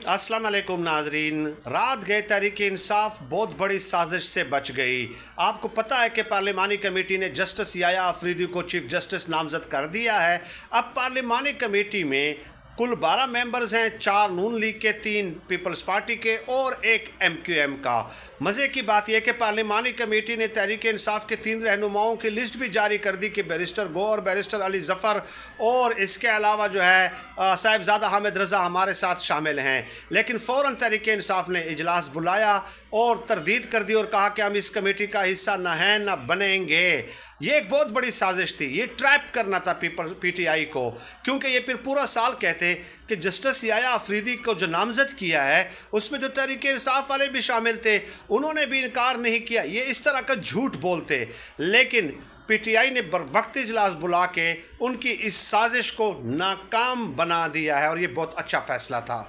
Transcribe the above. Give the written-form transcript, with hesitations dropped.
अस्सलाम वालेकुम नाजरीन। रात गए तहरीक इंसाफ बहुत बड़ी साजिश से बच गई। आपको पता है कि पार्लिमानी कमेटी ने जस्टिस याया अफरीदी को चीफ जस्टिस नामजद कर दिया है। अब पार्लिमानी कमेटी में कुल 12 मेंबर्स हैं, 4 नून लीग के, 3 पीपल्स पार्टी के और 1 MQM का। मज़े की बात यह कि पार्लिमानी कमेटी ने तहरीक इंसाफ के 3 रहनुमाओं की लिस्ट भी जारी कर दी कि बैरिस्टर गौहर, बैरिस्टर अली ज़फ़र और इसके अलावा जो है साहिबजादा हामिद रज़ा हमारे साथ शामिल हैं। लेकिन फ़ौरन तहरीक इंसाफ ने इजलास बुलाया और तरदीद कर दी और कहा कि हम इस कमेटी का हिस्सा न हैं न बनेंगे। ये एक बहुत बड़ी साजिश थी, ये ट्रैप करना था PTI को, क्योंकि ये फिर पूरा साल कहते कि जस्टिस याया अफरीदी को जो नामजद किया है उसमें जो तहरीक इंसाफ वाले भी शामिल थे, उन्होंने भी इनकार नहीं किया। ये इस तरह का झूठ बोलते, लेकिन PTI ने बर वक्त इजलास बुला के उनकी इस साजिश को नाकाम बना दिया है और ये बहुत अच्छा फैसला था।